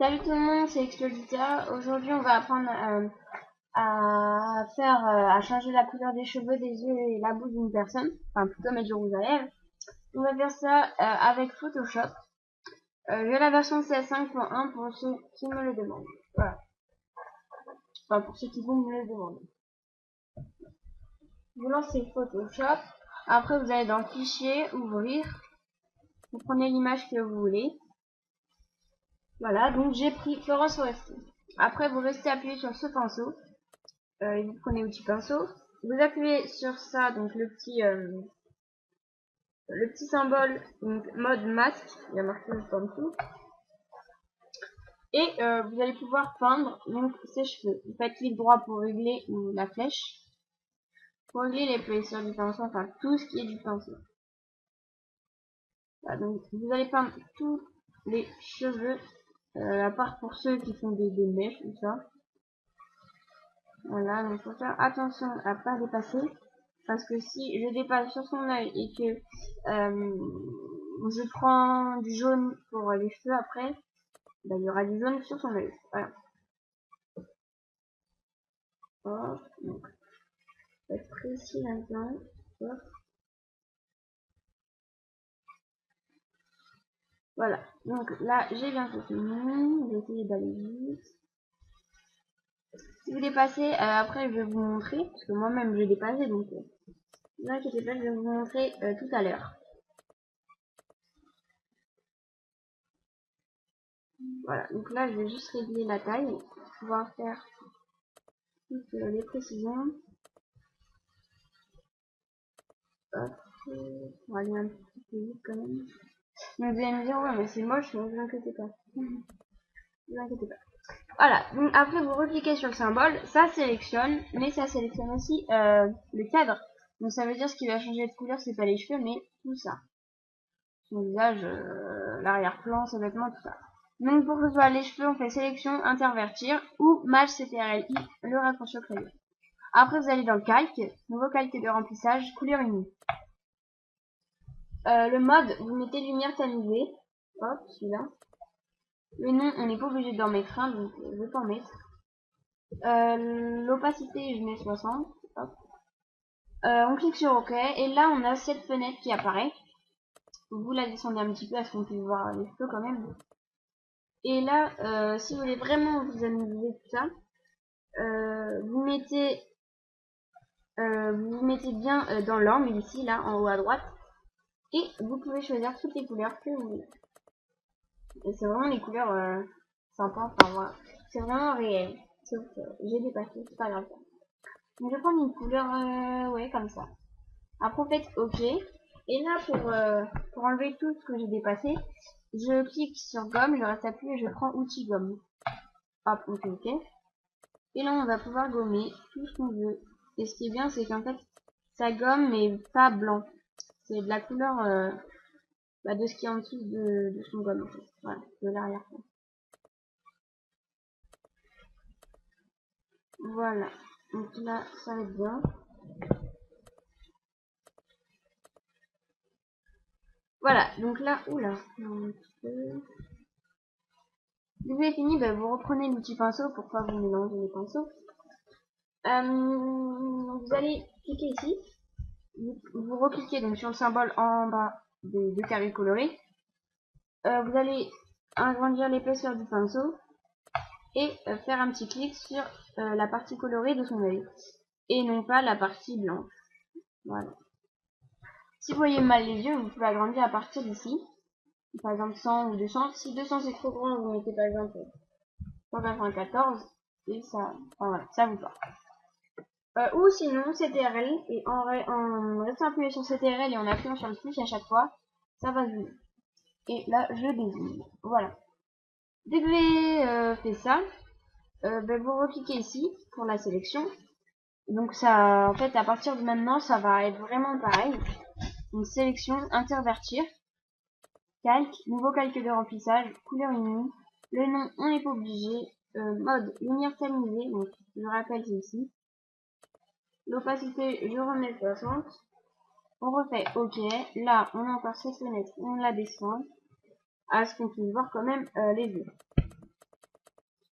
Salut tout le monde, c'est Explodita. Aujourd'hui, on va apprendre à changer la couleur des cheveux, des yeux et la bouche d'une personne. Enfin, plutôt mettre du rouge à lèvres. On va faire ça avec Photoshop. J'ai la version CS5.1 pour ceux qui me le demandent. Voilà. Enfin, pour ceux qui vont me le demander. Vous lancez Photoshop. Après, vous allez dans Fichier, Ouvrir. Vous prenez l'image que vous voulez. Voilà, donc j'ai pris Florence Foresti. Après, vous restez appuyé sur ce pinceau. Et vous prenez l'outil pinceau. Vous appuyez sur ça, donc le petit symbole, donc mode masque, il y a marqué juste en dessous. Et vous allez pouvoir peindre donc ses cheveux. Vous faites clic droit pour régler ou la flèche. Pour régler l'épaisseur du pinceau, enfin tout ce qui est du pinceau. Voilà, donc vous allez peindre tous les cheveux, à part pour ceux qui font des mèches ou ça. Voilà, donc faut faire attention à pas dépasser. Parce que si je dépasse sur son œil et que je prends du jaune pour les cheveux après, bah, il y aura du jaune sur son œil. Voilà. Hop, donc, faut être précis là-dedans. Hop. Voilà. Donc là, j'ai bientôt fini. Je vais essayer d'aller vite. Si vous dépassez, après je vais vous montrer, parce que moi-même j'ai dépassé, donc ne vous inquiétez pas, je vais vous montrer tout à l'heure. Voilà, donc là je vais juste régler la taille pour pouvoir faire toutes les précisions. Hop, on va aller un petit peu vite quand même. Mais vous allez me dire, ouais, mais c'est moche, mais ne vous inquiétez pas. Ne vous inquiétez pas. Voilà, donc après vous recliquez sur le symbole, ça sélectionne, mais ça sélectionne aussi le cadre. Donc ça veut dire ce qui va changer de couleur, c'est pas les cheveux, mais tout ça. Son visage, l'arrière-plan, ses vêtements, tout ça. Donc pour que ce soit les cheveux, on fait sélection, intervertir ou match CTRLI, le raccourci au crayon. Après vous allez dans le calque, nouveau calque de remplissage, couleur unie. Le mode, vous mettez lumière tamisée. Hop, celui-là. Le nom, on n'est pas obligé d'en mettre un, donc je vais pas en mettre. L'opacité, je mets 60. Hop. On clique sur OK, et là on a cette fenêtre qui apparaît. Vous la descendez un petit peu, à ce qu'on puisse voir les cheveux quand même. Et là, si vous voulez vraiment vous amuser tout ça, vous mettez bien dans l'angle ici, là, en haut à droite. Et vous pouvez choisir toutes les couleurs que vous voulez. Et c'est vraiment les couleurs sympas, enfin voilà. C'est vraiment réel. Sauf que j'ai dépassé, c'est pas grave. Donc je vais prendre une couleur, ouais, comme ça. Après, faites OK. Et là, pour enlever tout ce que j'ai dépassé, je clique sur gomme, je reste appuyé et je prends outil gomme. Hop, OK. Et là, on va pouvoir gommer tout ce qu'on veut. Et ce qui est bien, c'est qu'en fait, ça gomme, mais pas blanc. C'est de la couleur de ce qui est en dessous de son gomme, en fait. Voilà, de l'arrière-plan. Voilà. Donc là, ça va être bien. Voilà, donc là, oula. Dès que vous avez fini, vous reprenez l'outil pinceau pour pas vous mélanger les pinceaux. Vous allez cliquer ici. Vous recliquez donc sur le symbole en bas des deux carrés colorés. Vous allez agrandir l'épaisseur du pinceau et faire un petit clic sur la partie colorée de son œil et non pas la partie blanche. Voilà. Si vous voyez mal les yeux, vous pouvez agrandir à partir d'ici. Par exemple 100 ou 200. Si 200 c'est trop grand, vous mettez par exemple 194 et ça, enfin, voilà, ça vous va. Ou sinon CTRL et en restant appuyé sur CTRL et en appuyant sur le plus à chaque fois, ça va zoomer. Et là je dézoome. Voilà. Dès que vous avez fait ça, vous recliquez ici pour la sélection. Donc ça, en fait, à partir de maintenant, ça va être vraiment pareil. Donc sélection, intervertir, calque, nouveau calque de remplissage, couleur unie. Le nom, on n'est pas obligé. Mode, lumière tamisée, donc je rappelle c'est ici. L'opacité, je remets 60. On refait OK. Là, on a encore cette fenêtre, on la descend. À ce qu'on puisse voir quand même les yeux.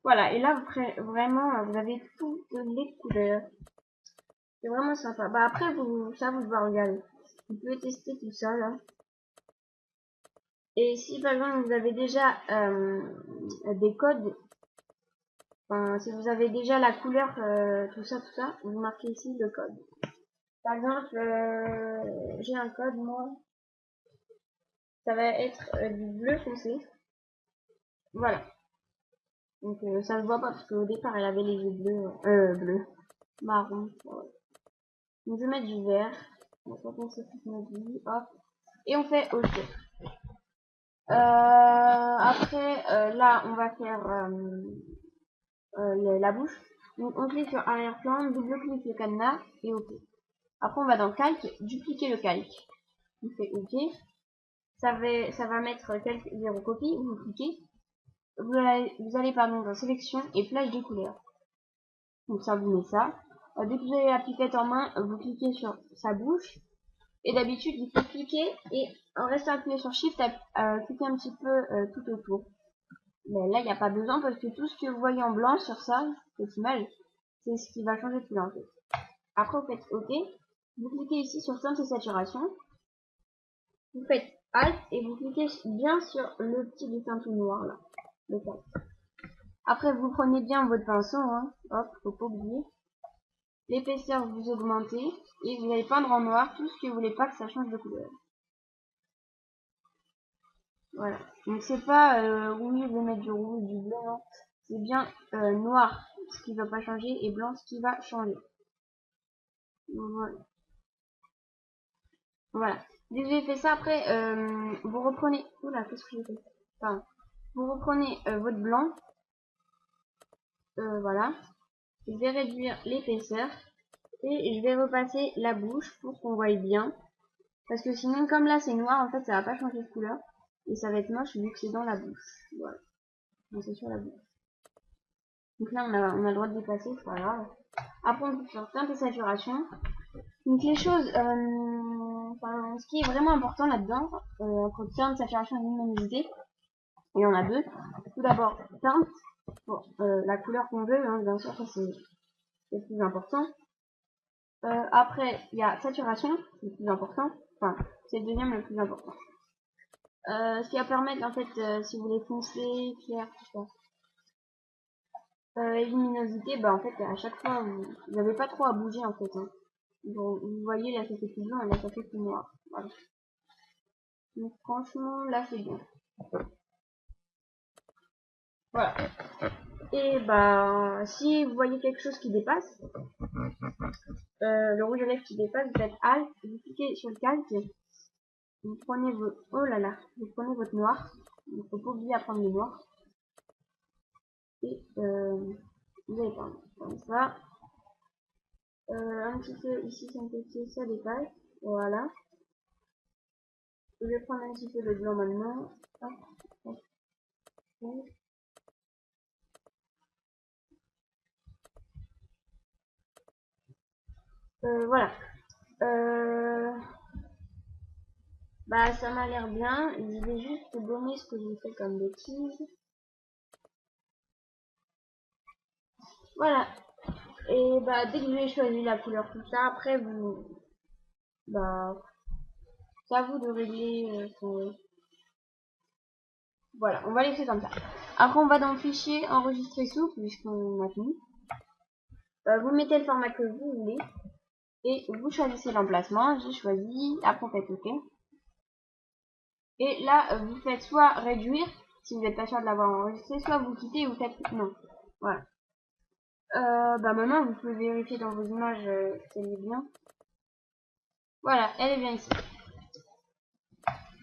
Voilà, et là, vraiment, vous avez toutes les couleurs. C'est vraiment sympa. Bah après, ça, vous devez regarder. Vous pouvez tester tout ça, là. Et si, par exemple, vous avez déjà des codes, enfin, si vous avez déjà la couleur, tout ça, vous marquez ici le code. Par exemple, j'ai un code, moi. Ça va être du bleu foncé. Voilà. Donc, ça se voit pas, parce qu'au départ, elle avait les yeux bleus, marron. Voilà. Donc, je vais mettre du vert. Donc, on sait toute notre vie, hop. Et on fait OK. Après, là, on va faire la bouche. Donc, on clique sur arrière-plan, double-clique le cadenas et OK. Après, on va dans calque, dupliquer le calque. On fait OK. Ça va mettre quelques zéro copie. Vous cliquez. Vous allez pardon, dans sélection et plage de couleurs. Donc, ça vous met ça. Dès que vous avez la pipette en main, vous cliquez sur sa bouche. Et d'habitude, il faut cliquer et en restant appuyé sur Shift, cliquer un petit peu tout autour. Mais là, il n'y a pas besoin parce que tout ce que vous voyez en blanc sur ça, cette image, c'est ce qui va changer de couleur en fait. Après, vous faites OK. Vous cliquez ici sur teinte et saturation. Vous faites Alt et vous cliquez bien sur le petit dessin tout noir là. Le teint. Après, vous prenez bien votre pinceau, hein. Hop, faut pas oublier. L'épaisseur, vous augmentez et vous allez peindre en noir tout ce que vous voulez pas que ça change de couleur. Voilà. Donc c'est pas oui, je vais mettre du rouge, du bleu, non. C'est bien noir ce qui va pas changer et blanc ce qui va changer. Voilà. Voilà. Dès que j'ai fait ça, après, vous reprenez. Oula, qu'est-ce que j'ai fait? Pardon. Vous reprenez votre blanc. Voilà. Je vais réduire l'épaisseur. Et je vais repasser la bouche pour qu'on voie bien. Parce que sinon, comme là c'est noir, en fait, ça va pas changer de couleur. Et ça va être moche vu que c'est dans la bouche. Voilà. Donc c'est sur la bouche. Donc là, on a le droit de dépasser, c'est pas grave. Après, on peut faire teinte et saturation. Donc les choses, enfin, ce qui est vraiment important là-dedans, entre teinte, saturation et luminosité, il y en a deux. Tout d'abord, teinte, pour la couleur qu'on veut, hein, bien sûr, ça c'est le plus important. Après, il y a saturation, c'est le plus important. Enfin, c'est le deuxième le plus important. Ce qui va permettre, en fait, si vous voulez foncer, clair, tout ça. Et luminosité, bah en fait, à chaque fois, vous n'avez pas trop à bouger, en fait. Hein. Vous voyez, là, ça fait plus blanc et là, ça fait plus noir. Voilà. Donc, franchement, là, c'est bien. Voilà. Et bah, si vous voyez quelque chose qui dépasse, le rouge à lèvres qui dépasse, vous faites Alt, vous cliquez sur le calque, vous prenez votre, oh là là, vous prenez votre noir. Il ne faut pas oublier à prendre le noir. Et vous allez prendre comme ça. Un petit peu ici, ça me fait ça dépasse. Voilà. Je vais prendre un petit peu de blanc maintenant. Hop, hop, hop. Voilà. Bah ça m'a l'air bien. Je vais juste gommer ce que j'ai fait comme bêtise. Voilà. Et bah dès que j'ai choisi la couleur tout ça, après bah c'est à vous de régler voilà, on va laisser comme ça. Après on va dans le fichier enregistrer sous puisqu'on a fini. Vous mettez le format que vous voulez et vous choisissez l'emplacement. J'ai choisi. Après on fait OK. Et là vous faites soit réduire si vous n'êtes pas sûr de l'avoir enregistré, soit vous quittez et vous faites non. Voilà. Bah maintenant vous pouvez vérifier dans vos images qu'elle est bien. Voilà, elle est bien ici.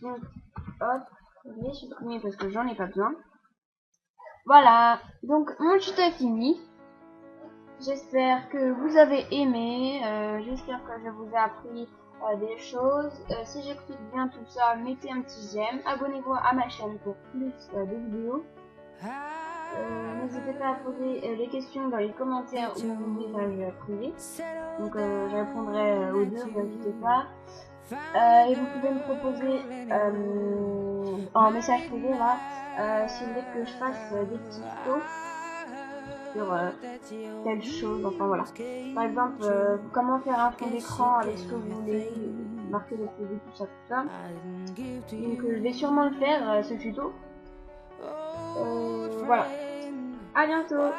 Donc hop, je vais supprimer parce que j'en ai pas besoin. Voilà, donc mon tuto est fini. J'espère que vous avez aimé, j'espère que je vous ai appris des choses. Si j'explique bien tout ça, mettez un petit j'aime, abonnez-vous à ma chaîne pour plus de vidéos. N'hésitez pas à poser des questions dans les commentaires ou messages privés. Donc je répondrai aux deux, vous inquiétez pas. Et vous pouvez me proposer en message privé là si vous voulez que je fasse des petits tutos. sur telle chose, enfin voilà. Par exemple, comment faire un fond d'écran avec ce que vous voulez, marquer les CV, tout ça, tout ça. Donc je vais sûrement le faire, ce tuto. Voilà. À bientôt.